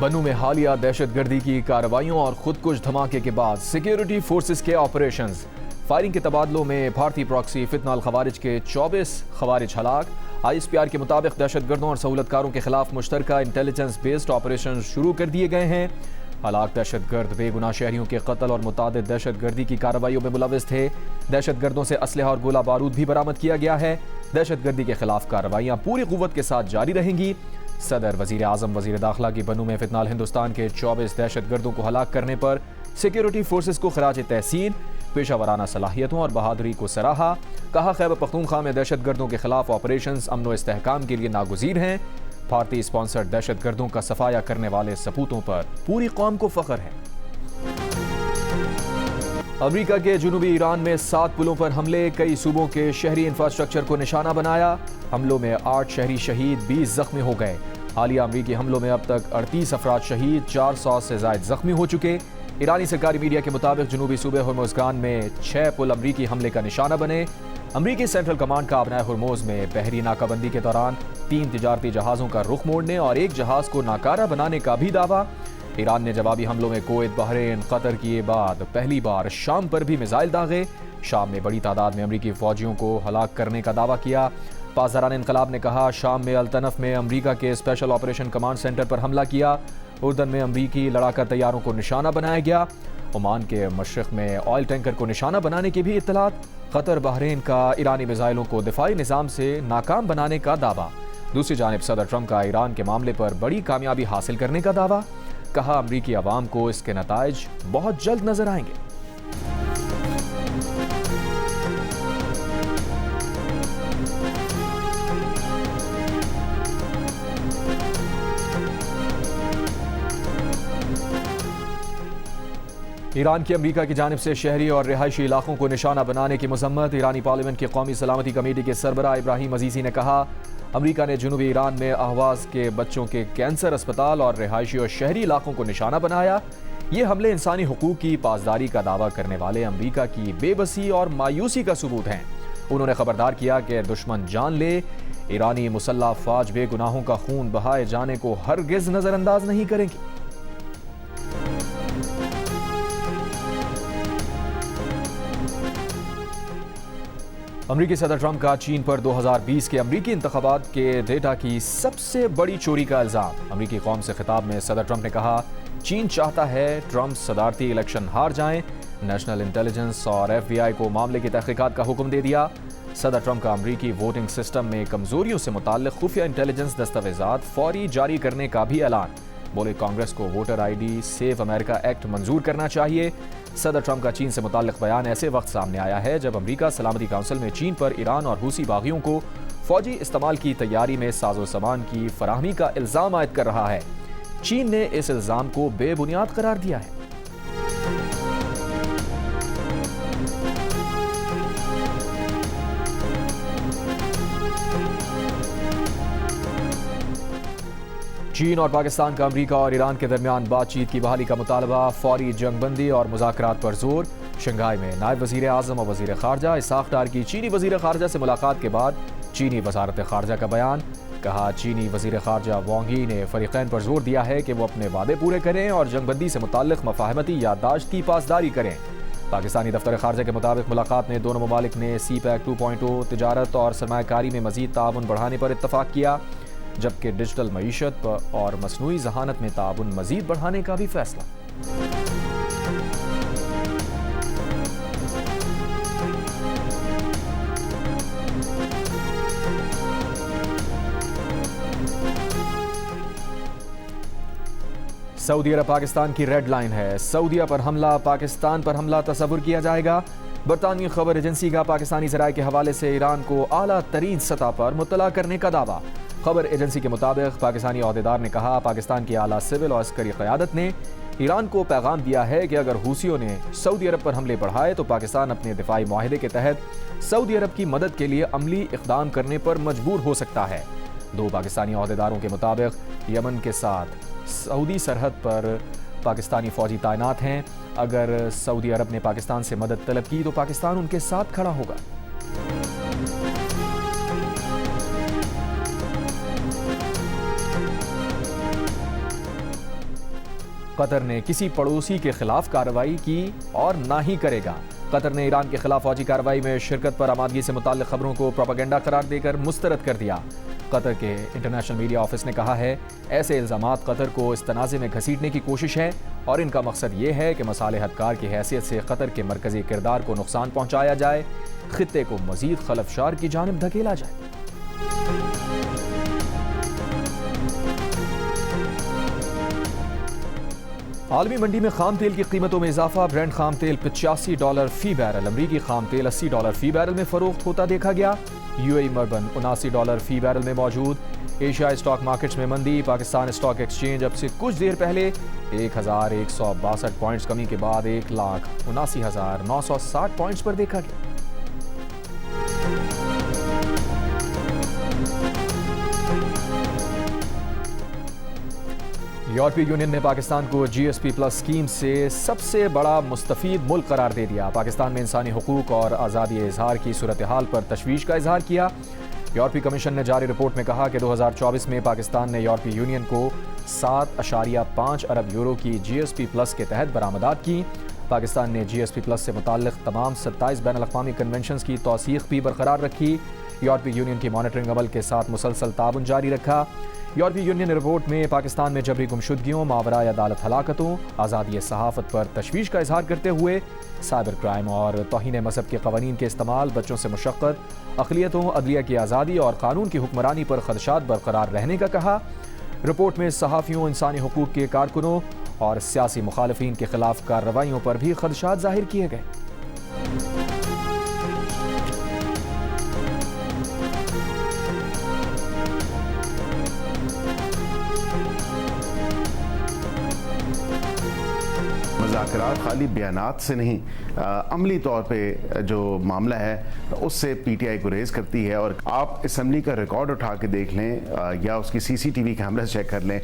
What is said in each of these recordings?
بنو میں حالیہ دہشت گردی کی کارروائیوں اور خودکش دھماکے کے بعد سیکیورٹی فورسز کے آپریشنز، فائرنگ کے تبادلوں میں بھارتی پراکسی فتنہ الخوارج کے 24 خوارج ہلاک۔ آئی ایس پی آر کے مطابق دہشت گردوں اور سہولت کاروں کے خلاف مشترکہ انٹیلیجنس بیسڈ آپریشن شروع کر دیے گئے ہیں۔ ہلاک دہشت گرد بے گناہ شہریوں کے قتل اور متعدد دہشت گردی کی کارروائیوں میں ملوث تھے۔ دہشت گردوں سے اسلحہ اور گولہ بارود بھی برآمد کیا گیا ہے۔ دہشت گردی کے خلاف کارروائیاں پوری قوت کے ساتھ جاری رہیں گی۔ صدر وزیر اعظم وزیر داخلہ کی بنو میں فتنہ ہندوستان کے 24 دہشت گردوں کو ہلاک کرنے پر سیکیورٹی فورسز کو خراج تحسین، پیشہ ورانہ صلاحیتوں اور بہادری کو سراہا۔ کہا خیبر پختونخوا میں دہشت گردوں کے خلاف آپریشنز امن و استحکام کے لیے ناگزیر ہیں۔ بھارتی اسپانسرڈ دہشت گردوں کا صفایا کرنے والے سپوتوں پر پوری قوم کو فخر ہے۔ امریکہ کے جنوبی ایران میں 7 پلوں پر حملے، کئی صوبوں کے شہری انفراسٹرکچر کو نشانہ بنایا۔ حملوں میں 8 شہری شہید، 20 زخمی ہو گئے۔ حالیہ امریکی حملوں میں اب تک 38 افراد شہید، 400 سے زائد زخمی ہو چکے۔ ایرانی سرکاری میڈیا کے مطابق جنوبی صوبے ہرمزگان میں 6 پل امریکی حملے کا نشانہ بنے۔ امریکی سینٹرل کمانڈ کا ابنائے ہرموز میں بحری ناکہ بندی کے دوران 3 تجارتی جہازوں کا رخ موڑنے اور ایک جہاز کو ناکارہ بنانے کا بھی دعویٰ۔ ایران نے جوابی حملوں میں کویت، بحرین، قطر کیے بعد پہلی بار شام پر بھی میزائل داغے۔ شام میں بڑی تعداد میں امریکی فوجیوں کو ہلاک کرنے کا دعویٰ کیا۔ پاسداران انقلاب نے کہا شام میں الطنف میں امریکہ کے اسپیشل آپریشن کمانڈ سینٹر پر حملہ کیا۔ اردن میں امریکی لڑاکا طیاروں کو نشانہ بنایا گیا۔ عمان کے مشرق میں آئل ٹینکر کو نشانہ بنانے کی بھی اطلاعات۔ قطر بحرین کا ایرانی میزائلوں کو دفاعی نظام سے ناکام بنانے کا دعویٰ۔ دوسری جانب صدر ٹرمپ کا ایران کے معاملے پر بڑی کامیابی حاصل کرنے کا دعویٰ۔ کہا امریکی عوام کو اس کے نتائج بہت جلد نظر آئیں گے۔ ایران کی امریکہ کی جانب سے شہری اور رہائشی علاقوں کو نشانہ بنانے کی مذمت۔ ایرانی پارلیمنٹ کی قومی سلامتی کمیٹی کے سربراہ ابراہیم عزیزی نے کہا امریکہ نے جنوبی ایران میں اہواز کے بچوں کے کینسر اسپتال اور رہائشی اور شہری علاقوں کو نشانہ بنایا۔ یہ حملے انسانی حقوق کی پاسداری کا دعویٰ کرنے والے امریکہ کی بے بسی اور مایوسی کا ثبوت ہیں۔ انہوں نے خبردار کیا کہ دشمن جان لے، ایرانی مسلح افواج بے گناہوں کا خون بہائے جانے کو ہرگز نظر انداز نہیں کریں گی۔ امریکی صدر ٹرمپ کا چین پر 2020 کے امریکی انتخابات کے ڈیٹا کی سب سے بڑی چوری کا الزام۔ امریکی قوم سے خطاب میں صدر ٹرمپ نے کہا چین چاہتا ہے ٹرمپ صدارتی الیکشن ہار جائیں۔ نیشنل انٹیلیجنس اور ایف بی آئی کو معاملے کی تحقیقات کا حکم دے دیا۔ صدر ٹرمپ کا امریکی ووٹنگ سسٹم میں کمزوریوں سے متعلق خفیہ انٹیلیجنس دستاویزات فوری جاری کرنے کا بھی اعلان۔ بولے کانگریس کو voter I D save America act منظور کرنا چاہیے۔ صدر ٹرمپ کا چین سے متعلق بیان ایسے وقت سامنے آیا ہے جب امریکہ سلامتی کونسل میں چین پر ایران اور حوثی باغیوں کو فوجی استعمال کی تیاری میں ساز و سامان کی فراہمی کا الزام عائد کر رہا ہے۔ چین نے اس الزام کو بے بنیاد قرار دیا ہے۔ چین اور پاکستان کا امریکہ اور ایران کے درمیان بات چیت کی بحالی کا مطالبہ، فوری جنگ بندی اور مذاکرات پر زور۔ شنگھائی میں نائب وزیر اعظم اور وزیر خارجہ اسحاق ڈار کی چینی وزیر خارجہ سے ملاقات کے بعد چینی وزارت خارجہ کا بیان۔ کہا چینی وزیر خارجہ وانگ یی نے فریقین پر زور دیا ہے کہ وہ اپنے وعدے پورے کریں اور جنگ بندی سے متعلق مفاہمتی یادداشت کی پاسداری کریں۔ پاکستانی دفتر خارجہ کے مطابق ملاقات میں دونوں ممالک نے سی پیک 2.0 تجارت اور سرمایہ کاری میں مزید تعاون بڑھانے پر اتفاق کیا، جبکہ ڈیجیٹل معیشت اور مصنوعی ذہانت میں تعاون مزید بڑھانے کا بھی فیصلہ۔ سعودی عرب پاکستان کی ریڈ لائن ہے، سعودیہ پر حملہ، پاکستان پر حملہ تصور کیا جائے گا۔ برطانوی خبر ایجنسی کا پاکستانی ذرائع کے حوالے سے ایران کو اعلیٰ ترین سطح پر مطلع کرنے کا دعویٰ۔ خبر ایجنسی کے مطابق پاکستانی عہدیدار نے کہا پاکستان کی اعلیٰ سول اور عسکری قیادت نے ایران کو پیغام دیا ہے کہ اگر حوثیوں نے سعودی عرب پر حملے بڑھائے تو پاکستان اپنے دفاعی معاہدے کے تحت سعودی عرب کی مدد کے لیے عملی اقدام کرنے پر مجبور ہو سکتا ہے۔ 2 پاکستانی عہدیداروں کے مطابق یمن کے ساتھ سعودی سرحد پر پاکستانی فوجی تعینات ہیں۔ اگر سعودی عرب نے پاکستان سے مدد طلب کی تو پاکستان ان کے ساتھ کھڑا ہوگا۔ قطر نے کسی پڑوسی کے خلاف کارروائی کی اور نہ ہی کرے گا۔ قطر نے ایران کے خلاف فوجی کارروائی میں شرکت پر آمادگی سے متعلق خبروں کو پروپیگنڈا قرار دے کر مسترد کر دیا۔ قطر کے انٹرنیشنل میڈیا آفس نے کہا ہے ایسے الزامات قطر کو اس تنازع میں گھسیٹنے کی کوشش ہے اور ان کا مقصد یہ ہے کہ مصالحت کار کی حیثیت سے قطر کے مرکزی کردار کو نقصان پہنچایا جائے، خطے کو مزید خلفشار کی جانب دھکیلا جائے۔ عالمی منڈی میں خام تیل کی قیمتوں میں اضافہ، برنٹ خام تیل $85 فی بیرل، امریکی خام تیل $80 فی بیرل میں فروخت ہوتا دیکھا گیا۔ یو اے ای مربن $79 فی بیرل میں موجود۔ ایشیائی اسٹاک مارکیٹس میں مندی، پاکستان اسٹاک ایکسچینج اب سے کچھ دیر پہلے 1162 پوائنٹس کمی کے بعد 1,79,960 پوائنٹس پر دیکھا گیا۔ یورپی یونین نے پاکستان کو جی ایس پی پلس اسکیم سے سب سے بڑا مستفید ملک قرار دے دیا۔ پاکستان میں انسانی حقوق اور آزادی اظہار کی صورتحال پر تشویش کا اظہار کیا۔ یورپی کمیشن نے جاری رپورٹ میں کہا کہ 2024 میں پاکستان نے یورپی یونین کو 7.5 ارب یورو کی جی ایس پی پلس کے تحت برآمدات کی۔ پاکستان نے جی ایس پی پلس سے متعلق تمام 27 بین الاقوامی کنونشنز کی توثیق بھی برقرار رکھی۔ یورپی یونین کی مانیٹرنگ عمل کے ساتھ مسلسل تعاون جاری رکھا۔ یورپی یونین رپورٹ میں پاکستان میں جبری گمشدگیوں، ماورائے عدالت ہلاکتوں، آزادی صحافت پر تشویش کا اظہار کرتے ہوئے سائبر کرائم اور توہین مذہب کے قوانین کے استعمال، بچوں سے مشقت، اقلیتوں، عدلیہ کی آزادی اور قانون کی حکمرانی پر خدشات برقرار رہنے کا کہا۔ رپورٹ میں صحافیوں، انسانی حقوق کے کارکنوں اور سیاسی مخالفین کے خلاف کارروائیوں پر بھی خدشات ظاہر کیے گئے۔ مذاکرات خالی بیانات سے نہیں، عملی طور پہ جو معاملہ ہے اس سے پی ٹی آئی کو ریز کرتی ہے۔ اور آپ اسمبلی کا ریکارڈ اٹھا کے دیکھ لیں یا اس کی C C T V camera check کر لیں،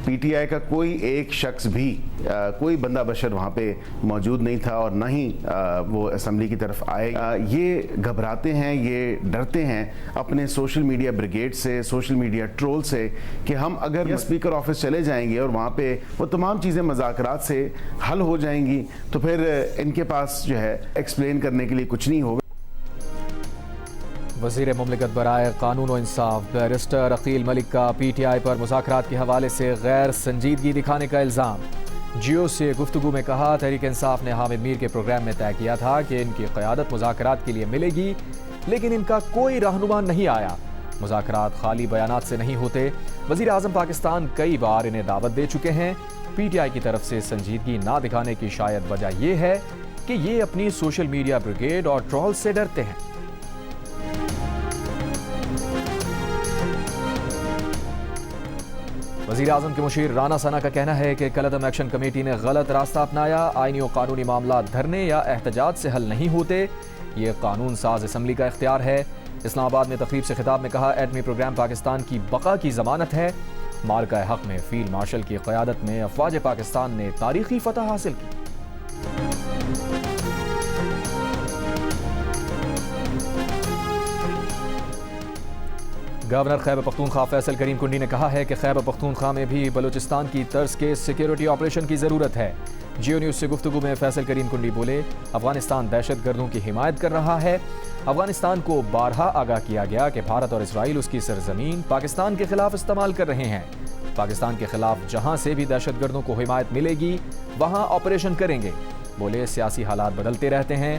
پی ٹی آئی کا کوئی ایک شخص بھی، کوئی بندہ بشر وہاں پہ موجود نہیں تھا اور نہ ہی وہ اسمبلی کی طرف آئے۔ یہ گھبراتے ہیں، یہ ڈرتے ہیں اپنے سوشل میڈیا بریگیڈ سے، سوشل میڈیا ٹرول سے، کہ ہم اگر اسپیکر آفس چلے جائیں گے اور وہاں پہ وہ تمام چیزیں مذاکرات سے حل ہو جائیں گی تو پھر ان کے پاس جو ہے ایکسپلین کرنے کے لیے کچھ نہیں ہوگا۔ وزیر مملکت برائے قانون و انصاف بیرسٹر عقیل ملک کا پی ٹی آئی پر مذاکرات کے حوالے سے غیر سنجیدگی دکھانے کا الزام۔ جیو سے گفتگو میں کہا تحریک انصاف نے حامد میر کے پروگرام میں طے کیا تھا کہ ان کی قیادت مذاکرات کے لیے ملے گی، لیکن ان کا کوئی رہنما نہیں آیا۔ مذاکرات خالی بیانات سے نہیں ہوتے۔ وزیر اعظم پاکستان کئی بار انہیں دعوت دے چکے ہیں۔ پی ٹی آئی کی طرف سے سنجیدگی نہ دکھانے کی شاید وجہ یہ ہے کہ یہ اپنی سوشل میڈیا بریگیڈ اور ٹرول سے ڈرتے ہیں۔ وزیر اعظم کے مشیر رانا ثنا کا کہنا ہے کہ کالعدم ایکشن کمیٹی نے غلط راستہ اپنایا۔ آئینی و قانونی معاملات دھرنے یا احتجاج سے حل نہیں ہوتے، یہ قانون ساز اسمبلی کا اختیار ہے۔ اسلام آباد میں تقریب سے خطاب میں کہا ایٹمی پروگرام پاکستان کی بقا کی ضمانت ہے۔ مارکہ حق میں فیلڈ مارشل کی قیادت میں افواج پاکستان نے تاریخی فتح حاصل کی۔ گورنر خیبر پختونخوا فیصل کریم کنڈی نے کہا ہے کہ خیبر پختونخوا میں بھی بلوچستان کی طرز کے سیکیورٹی آپریشن کی ضرورت ہے۔ جیو نیوز سے گفتگو میں فیصل کریم کنڈی بولے افغانستان دہشت گردوں کی حمایت کر رہا ہے۔ افغانستان کو بارہا آگاہ کیا گیا کہ بھارت اور اسرائیل اس کی سرزمین پاکستان کے خلاف استعمال کر رہے ہیں۔ پاکستان کے خلاف جہاں سے بھی دہشت گردوں کو حمایت ملے گی وہاں آپریشن کریں گے۔ بولے سیاسی حالات بدلتے رہتے ہیں،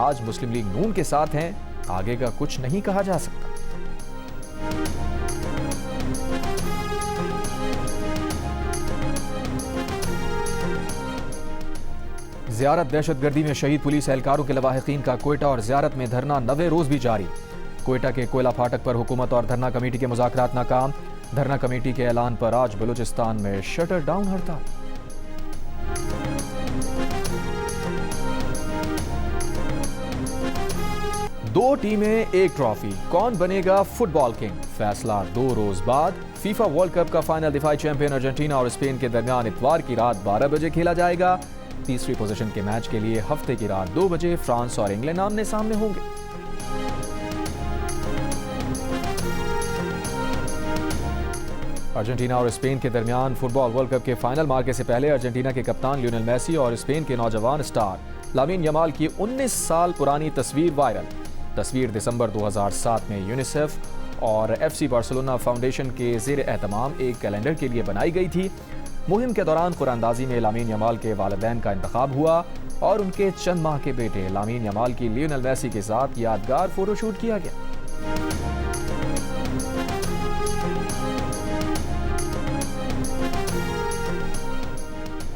آج مسلم لیگ نون کے ساتھ ہیں، آگے کا کچھ نہیں کہا جا سکتا۔ زیارت دہشت گردی میں شہید پولیس اہلکاروں کے لواحقین کا کوئٹہ اور زیارت میں دھرنا 9ویں روز بھی جاری۔ کوئٹہ کے کوئلہ پھاٹک پر حکومت اور دھرنا کمیٹی کے مذاکرات ناکام۔ دھرنا کمیٹی کے اعلان پر آج بلوچستان میں شٹر ڈاؤن ہڑتال۔ دو ٹیمیں ایک ٹرافی، کون بنے گا فٹ بال کنگ؟ فیصلہ 2 روز بعد۔ فیفا ورلڈ کپ کا فائنل دفاعی چیمپئن ارجنٹینا اور اسپین کے درمیان اتوار کی رات 12 بجے کھیلا جائے گا۔ تیسری پوزیشن کے میچ کے لیے ہفتے کی رات 2 بجے فرانس اور انگلینڈ آمنے سامنے ہوں گے۔ ارجنٹینا اور اسپین کے درمیان فٹ بال ورلڈ کپ کے فائنل معرکے سے پہلے ارجنٹینا کے کپتان لیونل میسی اور اسپین کے نوجوان اسٹار لامین یمال کی 19 سال پرانی تصویر وائرل۔ تصویر دسمبر 2007 میں یونیسیف اور ایف سی بارسلونا فاؤنڈیشن کے زیر اہتمام ایک کیلنڈر کے لیے بنائی گئی تھی۔ مہم کے دوران قراندازی میں لامین یمال کے والدین کا انتخاب ہوا اور ان کے چند ماہ کے بیٹے لامین یمال کی لیونل میسی کے ساتھ یادگار فوٹو شوٹ کیا گیا۔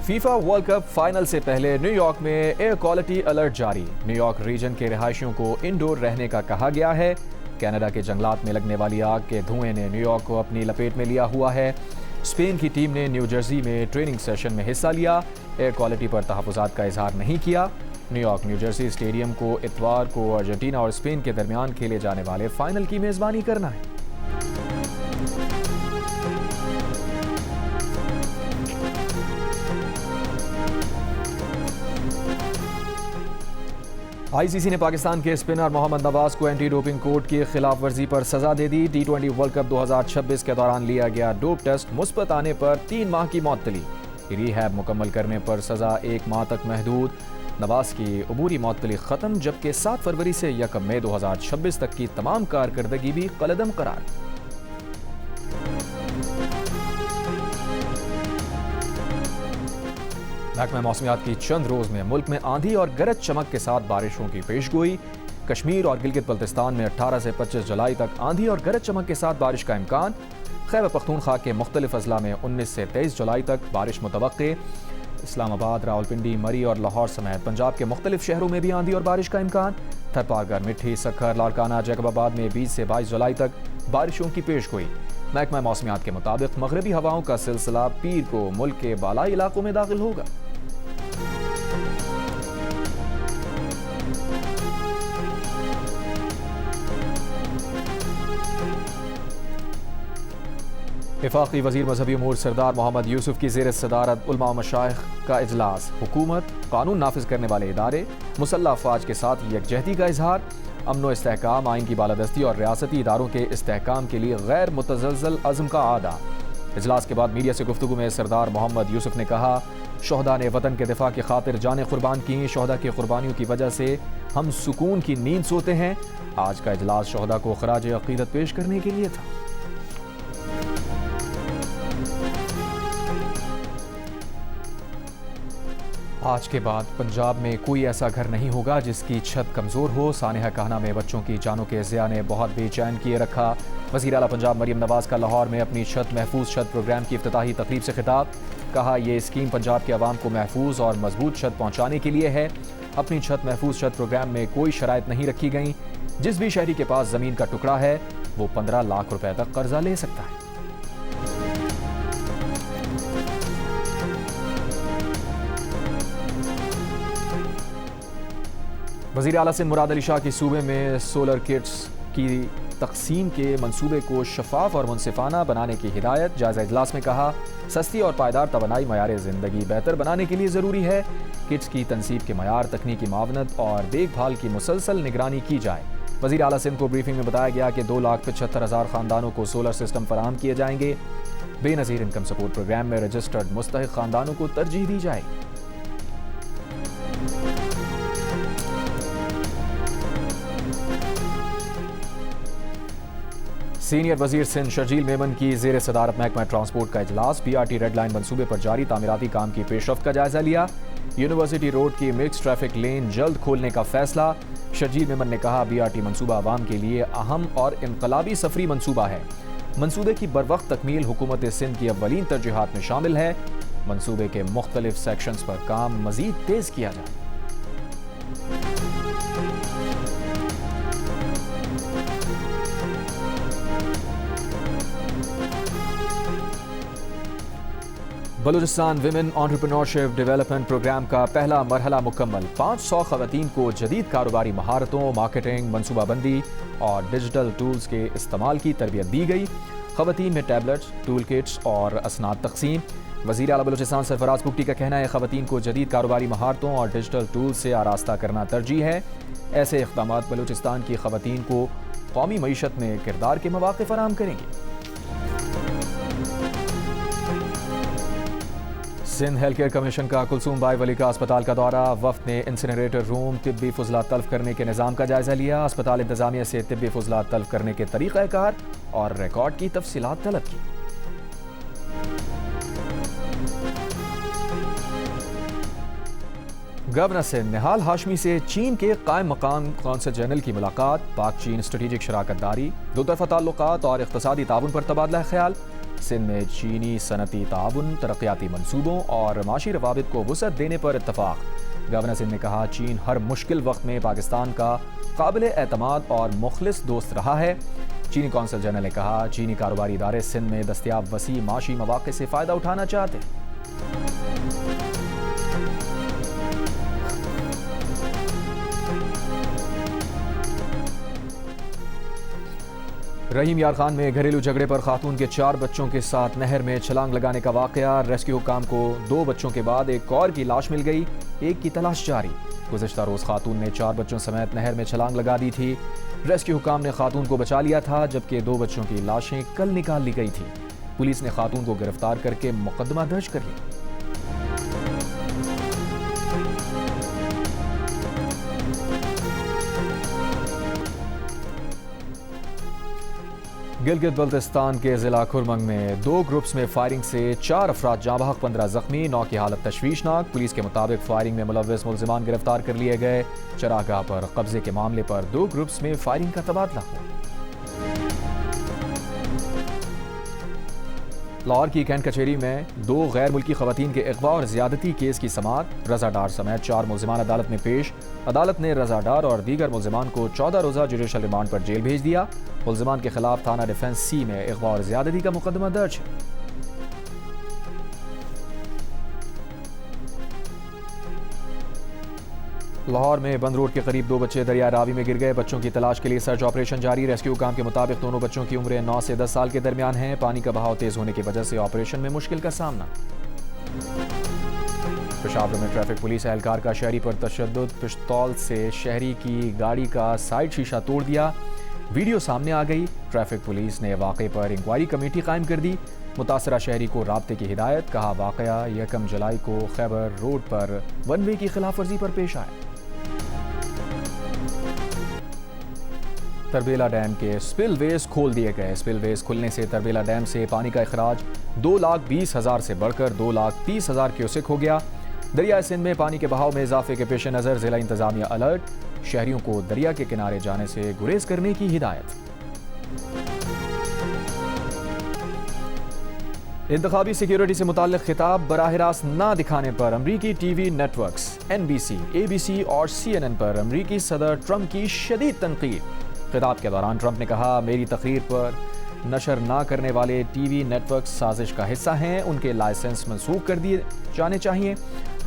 فیفا ورلڈ کپ فائنل سے پہلے نیو یارک میں ایئر کوالٹی الرٹ جاری۔ نیو یارک ریجن کے رہائشیوں کو انڈور رہنے کا کہا گیا ہے۔ کینیڈا کے جنگلات میں لگنے والی آگ کے دھوئیں نے نیو یارک کو اپنی لپیٹ میں لیا ہوا ہے۔ اسپین کی ٹیم نے نیو جرسی میں ٹریننگ سیشن میں حصہ لیا۔ ایئر کوالٹی پر تحفظات کا اظہار نہیں کیا۔ New York new Jersey stadium کو اتوار کو ارجنٹینا اور اسپین کے درمیان کھیلے جانے والے فائنل کی میزبانی کرنا ہے۔ آئی سی سی نے پاکستان کے اسپنر محمد نواز کو اینٹی ڈوپنگ کوڈ کی خلاف ورزی پر سزا دے دی۔ ٹی20 ورلڈ کپ 2026 کے دوران لیا گیا ڈوپ ٹیسٹ مثبت آنے پر 3 ماہ کی معطلی۔ ری ہیب مکمل کرنے پر سزا 1 ماہ تک محدود۔ نواز کی عبوری معطلی ختم، جبکہ 7 فروری سے 1 مئی 2026 تک کی تمام کارکردگی بھی قلعدم قرار۔ محکمہ موسمیات کی چند روز میں ملک میں آندھی اور گرج چمک کے ساتھ بارشوں کی پیشگوئی۔ کشمیر اور گلگت بلتستان میں 18 سے 25 جولائی تک آندھی اور گرج چمک کے ساتھ بارش کا امکان۔ خیبر پختونخوا کے مختلف اضلاع میں 19 سے 23 جولائی تک بارش متوقع۔ اسلام آباد، راولپنڈی، مری اور لاہور سمیت پنجاب کے مختلف شہروں میں بھی آندھی اور بارش کا امکان۔ تھرپارگر، مٹھی، سکھر، لاڑکانہ، جیکب آباد میں 20 سے 22 جولائی تک بارشوں کی پیشگوئی۔ محکمہ موسمیات کے مطابق مغربی ہواؤں کا سلسلہ پیر کو ملک کے بالائی علاقوں میں داخل ہوگا۔ وفاقی وزیر مذہبی امور سردار محمد یوسف کی زیر صدارت علماء و مشائخ کا اجلاس۔ حکومت، قانون نافذ کرنے والے ادارے، مسلح افواج کے ساتھ یکجہتی کا اظہار۔ امن و استحکام، آئین کی بالادستی اور ریاستی اداروں کے استحکام کے لیے غیر متزلزل عزم کا اعادہ۔ اجلاس کے بعد میڈیا سے گفتگو میں سردار محمد یوسف نے کہا، شہداء نے وطن کے دفاع کی خاطر جانیں قربان کیں۔ شہداء کی قربانیوں کی وجہ سے ہم سکون کی نیند سوتے ہیں۔ آج کا اجلاس شہداء کو خراج عقیدت پیش کرنے کے لیے تھا۔ آج کے بعد پنجاب میں کوئی ایسا گھر نہیں ہوگا جس کی چھت کمزور ہو۔ سانحہ کہنا میں بچوں کی جانوں کے ضیاع نے بہت بے چین کیے رکھا۔ وزیر اعلیٰ پنجاب مریم نواز کا لاہور میں اپنی چھت محفوظ چھت پروگرام کی افتتاحی تقریب سے خطاب۔ کہا، یہ اسکیم پنجاب کے عوام کو محفوظ اور مضبوط چھت پہنچانے کے لیے ہے۔ اپنی چھت محفوظ چھت پروگرام میں کوئی شرائط نہیں رکھی گئیں۔ جس بھی شہری کے پاس زمین کا ٹکڑا ہے وہ 15 لاکھ روپے تک قرضہ لے سکتا ہے۔ وزیر اعلیٰ سندھ مراد علی شاہ کی صوبے میں سولر کٹس کی تقسیم کے منصوبے کو شفاف اور منصفانہ بنانے کی ہدایت۔ جائزہ اجلاس میں کہا، سستی اور پائیدار توانائی معیار زندگی بہتر بنانے کے لیے ضروری ہے۔ کٹس کی تنصیب کے معیار، تکنیکی معاونت اور دیکھ بھال کی مسلسل نگرانی کی جائے۔ وزیر اعلیٰ سندھ کو بریفنگ میں بتایا گیا کہ 2,75,000 خاندانوں کو سولر سسٹم فراہم کیے جائیں گے۔ بے نظیر انکم سپورٹ پروگرام میں رجسٹرڈ مستحق خاندانوں کو ترجیح دی جائے گی۔ سینئر وزیر سندھ شرجیل میمن کی زیر صدارت محکمہ ٹرانسپورٹ کا اجلاس۔ P R T red line منصوبے پر جاری تعمیراتی کام کی پیش رفت کا جائزہ لیا۔ یونیورسٹی روڈ کی مکس ٹریفک لین جلد کھولنے کا فیصلہ۔ شرجیل میمن نے کہا، بی آر ٹی منصوبہ عوام کے لیے اہم اور انقلابی سفری منصوبہ ہے۔ منصوبے کی بروقت تکمیل حکومت سندھ کی اولین ترجیحات میں شامل ہے۔ منصوبے کے مختلف سیکشنز پر کام مزید تیز کیا جائے۔ Balochistan women entrepreneurship development programme کا پہلا مرحلہ مکمل۔ 500 خواتین کو جدید کاروباری مہارتوں، مارکیٹنگ، منصوبہ بندی اور ڈیجیٹل ٹولز کے استعمال کی تربیت دی گئی۔ خواتین میں ٹیبلٹس، ٹول کٹس اور اسناد تقسیم۔ وزیر اعلیٰ بلوچستان سرفراز بگٹی کا کہنا ہے، خواتین کو جدید کاروباری مہارتوں اور ڈیجیٹل ٹولز سے آراستہ کرنا ترجیح ہے۔ ایسے اقدامات بلوچستان کی خواتین کو قومی معیشت میں کردار کے مواقع فراہم کریں گے۔ سندھ ہیلتھ کیئر کمیشن کا کلثوم بائی ولی کا اسپتال کا دورہ، وفد نے انسینریٹر روم، طبی فضلہ تلف کرنے کے نظام کا جائزہ لیا، اسپتال انتظامیہ سے طبی فضلہ تلف کرنے کے طریقہ کار اور ریکارڈ کی تفصیلات طلب کی۔ گورنر سندھ نہال ہاشمی سے چین کے قائم مقام قونصل جنرل کی ملاقات، پاک چین اسٹریٹجک شراکت داری، دو طرفہ تعلقات اور اقتصادی تعاون پر تبادلہ خیال۔ سندھ میں چینی صنعتی تعاون، ترقیاتی منصوبوں اور معاشی روابط کو وسعت دینے پر اتفاق۔ گورنر سندھ نے کہا چین ہر مشکل وقت میں پاکستان کا قابل اعتماد اور مخلص دوست رہا ہے۔ چینی قونصل جنرل نے کہا چینی کاروباری ادارے سندھ میں دستیاب وسیع معاشی مواقع سے فائدہ اٹھانا چاہتے ہیں۔ رحیم یار خان میں گھریلو جھگڑے پر خاتون کے 4 بچوں کے ساتھ نہر میں چھلانگ لگانے کا واقعہ، ریسکیو حکام کو 2 بچوں کے بعد ایک اور کی لاش مل گئی، ایک کی تلاش جاری۔ گزشتہ روز خاتون نے 4 بچوں سمیت نہر میں چھلانگ لگا دی تھی، ریسکیو حکام نے خاتون کو بچا لیا تھا جبکہ 2 بچوں کی لاشیں کل نکال لی گئی تھی۔ پولیس نے خاتون کو گرفتار کر کے مقدمہ درج کر لیا۔ گلگت بلتستان کے ضلع کھرمنگ میں 2 گروپس میں فائرنگ سے 4 افراد جاں بحق، 15 زخمی، 9 کی حالت تشویشناک۔ پولیس کے مطابق فائرنگ میں ملوث ملزمان گرفتار کر لیے گئے۔ چراگاہ پر قبضے کے معاملے پر 2 گروپس میں فائرنگ کا تبادلہ ہوا۔ لاہور کی کینٹ کچہری میں 2 غیر ملکی خواتین کے اغوا اور زیادتی کیس کی سماعت، رضا ڈار سمیت 4 ملزمان عدالت میں پیش۔ عدالت نے رضا ڈار اور دیگر ملزمان کو 14 روزہ جوڈیشل ریمانڈ پر جیل بھیج دیا۔ ملزمان کے خلاف تھانہ ڈیفنس سی میں اغوا اور زیادتی کا مقدمہ درج ہے۔ لاہور میں بند روڈ کے قریب 2 بچے دریا راوی میں گر گئے، بچوں کی تلاش کے لیے سرچ آپریشن جاری۔ ریسکیو حکام کے مطابق دونوں بچوں کی عمریں 9 سے 10 سال کے درمیان ہیں، پانی کا بہاؤ تیز ہونے کی وجہ سے آپریشن میں مشکل کا سامنا۔ پشاور میں ٹریفک پولیس اہلکار کا شہری پر تشدد، پستول سے شہری کی گاڑی کا سائیڈ شیشہ توڑ دیا، ویڈیو سامنے آ گئی۔ ٹریفک پولیس نے واقعے پر انکوائری کمیٹی قائم کر دی، متاثرہ شہری کو رابطے کی ہدایت، کہا واقعہ 1 جولائی کو خیبر روڈ پر ون وے کی خلاف ورزی پر پیش آیا۔ تربیلا ڈیم کے سپل ویز کھول دیے گئے، سپل ویز کھلنے سے تربیلا ڈیم سے پانی کا اخراج 2,20,000 سے بڑھ کر 2,30,000 کیوسک ہو گیا۔ دریائے سندھ میں پانی کے بہاؤ میں اضافے کے پیش نظر ضلع انتظامیہ الرٹ، شہریوں کو دریا کے کنارے جانے سے گریز کرنے کی ہدایت۔ انتخابی سیکیورٹی سے متعلق خطاب براہ راست نہ دکھانے پر امریکی T V network NBC، ABC اور CNN پر امریکی صدر ٹرمپ کی شدید تنقید۔ خطاب کے دوران ٹرمپ نے کہا میری تقریر پر نشر نہ کرنے والے ٹی وی نیٹ ورکس سازش کا حصہ ہیں، ان کے لائسنس منسوخ کر دیے جانے چاہیے۔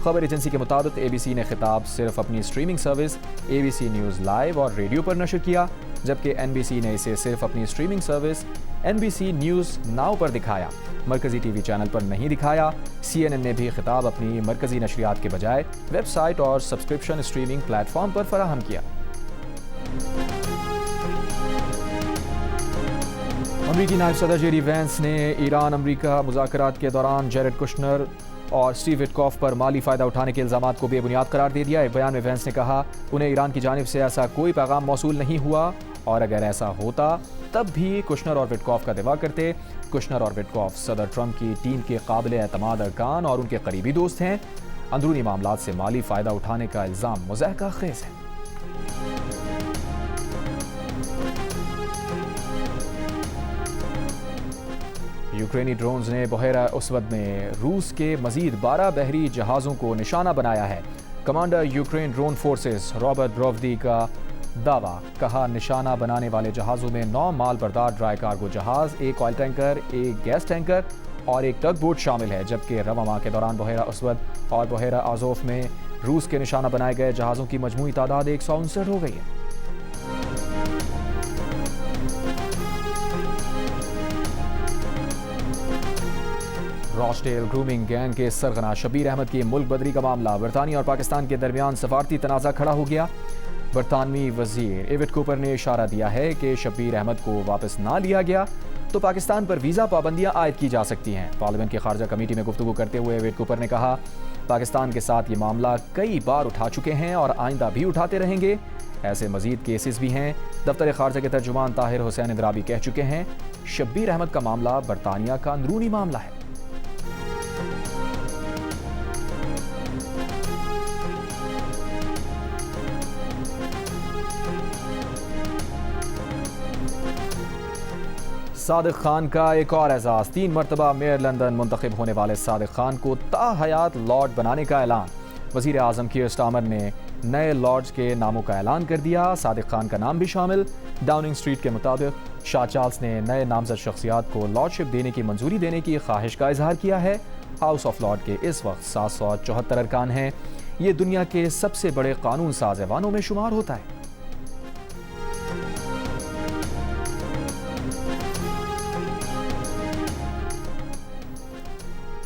خبر ایجنسی کے مطابق ABC نے خطاب صرف اپنی streaming service ABC news live اور ریڈیو پر نشر کیا، جبکہ NBC نے اسے صرف اپنی streaming service NBC news now پر دکھایا، مرکزی ٹی وی چینل پر نہیں دکھایا۔ CNN نے بھی خطاب اپنی مرکزی نشریات کے بجائے ویب سائٹ اور سبسکرپشن اسٹریمنگ پلیٹ فارم پر فراہم کیا۔ امریکی نائب صدر جیری وینس نے ایران امریکہ مذاکرات کے دوران جیرڈ کشنر اور اسٹیو وٹکاف پر مالی فائدہ اٹھانے کے الزامات کو بے بنیاد قرار دے دیا۔ ایک بیان میں وینس نے کہا انہیں ایران کی جانب سے ایسا کوئی پیغام موصول نہیں ہوا، اور اگر ایسا ہوتا تب بھی کشنر اور وٹکاف کا دفاع کرتے۔ کشنر اور وٹکاف صدر ٹرمپ کی ٹیم کے قابل اعتماد ارکان اور ان کے قریبی دوست ہیں۔ اندرونی معاملات سے مالی فائدہ اٹھانے کا الزام مضحکہ خیز ہے۔ یوکرینی ڈرونز نے بحیرہ اسود میں روس کے مزید 12 بحری جہازوں کو نشانہ بنایا ہے۔ Commander Ukraine drone forces Robert Brovdi کا دعویٰ، کہا نشانہ بنانے والے جہازوں میں 9 مال بردار ڈرائی کارگو جہاز، 1 آئل ٹینکر، 1 گیس ٹینکر اور 1 ٹگ بوٹ شامل ہے، جبکہ رواں ماہ کے دوران بحیرہ اسود اور بحیرہ آزوف میں روس کے نشانہ بنائے گئے جہازوں کی مجموعی تعداد 159 ہو گئی ہے۔ راسٹیل گرومنگ گینگ کے سرغنہ شبیر احمد کی ملک بدری کا معاملہ، برطانیہ اور پاکستان کے درمیان سفارتی تنازع کھڑا ہو گیا۔ برطانوی وزیر ایوٹ کوپر نے اشارہ دیا ہے کہ شبیر احمد کو واپس نہ لیا گیا۔ تو پاکستان پر ویزا پابندیاں عائد کی جا سکتی ہیں۔ پارلیمنٹ کی خارجہ کمیٹی میں گفتگو کرتے ہوئے ویٹ کوپر نے کہا، پاکستان کے ساتھ یہ معاملہ کئی بار اٹھا چکے ہیں اور آئندہ بھی اٹھاتے رہیں گے۔ ایسے مزید کیسز بھی ہیں۔ دفتر خارجہ کے ترجمان طاہر حسین اندرابی کہہ چکے ہیں، شبیر احمد کا معاملہ برطانیہ کا اندرونی معاملہ ہے۔ صادق خان کا ایک اور اعزاز، 3 مرتبہ میئر لندن منتخب ہونے والے صادق خان کو تا حیات لارڈ بنانے کا اعلان۔ وزیر اعظم کیئر سٹارمر نے نئے لارڈز کے ناموں کا اعلان کر دیا، صادق خان کا نام بھی شامل۔ ڈاؤننگ اسٹریٹ کے مطابق شاہ چارلس نے نئے نامزد شخصیات کو لارڈشپ دینے کی منظوری دینے کی خواہش کا اظہار کیا ہے۔ ہاؤس آف لارڈ کے اس وقت 774 ارکان ہیں۔ یہ دنیا کے سب سے بڑے قانون ساز ایوانوں میں شمار ہوتا ہے۔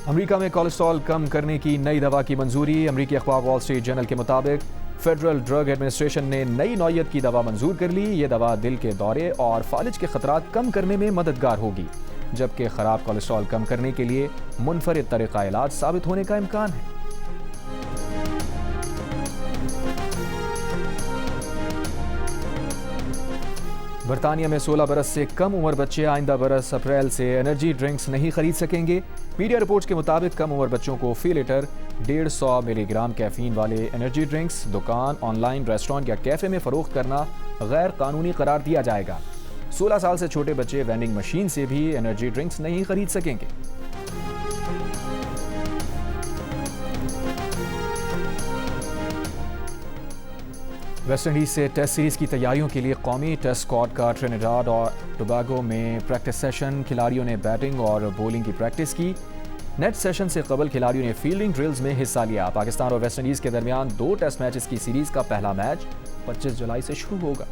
امریکہ میں کولیسٹرول کم کرنے کی نئی دوا کی منظوری۔ امریکی اخبار وال اسٹریٹ جرنل کے مطابق فیڈرل ڈرگ ایڈمنسٹریشن نے نئی نوعیت کی دوا منظور کر لی۔ یہ دوا دل کے دورے اور فالج کے خطرات کم کرنے میں مددگار ہوگی، جبکہ خراب کولیسٹرول کم کرنے کے لیے منفرد طریقہ علاج ثابت ہونے کا امکان ہے۔ برطانیہ میں 16 برس سے کم عمر بچے آئندہ برس اپریل سے انرجی ڈرنکس نہیں خرید سکیں گے۔ میڈیا رپورٹس کے مطابق کم عمر بچوں کو فی لیٹر 150 ملی گرام کیفین والے انرجی ڈرنکس دکان، آن لائن، ریسٹورانٹ یا کیفے میں فروخت کرنا غیر قانونی قرار دیا جائے گا۔ 16 سال سے چھوٹے بچے وینڈنگ مشین سے بھی انرجی ڈرنکس نہیں خرید سکیں گے۔ ویسٹ انڈیز سے ٹیسٹ سیریز کی تیاریوں کے لیے قومی ٹیسٹ اسکواڈ کا ٹرینیڈاڈ اور ٹوباگو میں پریکٹس سیشن۔ کھلاڑیوں نے بیٹنگ اور بولنگ کی پریکٹس کی۔ نیٹ سیشن سے قبل کھلاڑیوں نے فیلڈنگ ڈرلز میں حصہ لیا۔ پاکستان اور ویسٹ انڈیز کے درمیان 2 ٹیسٹ میچز کی سیریز کا پہلا میچ 25 جولائی سے شروع ہوگا۔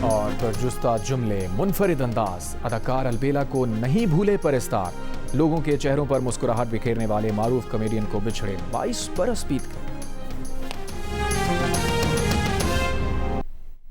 اور برجستہ جملے، منفرد انداز، اداکار البیلا کو نہیں بھولے پرستار۔ لوگوں کے چہروں پر مسکراہٹ بکھیرنے والے معروف کامیڈین کو بچھڑے 22 برس بیت گئے۔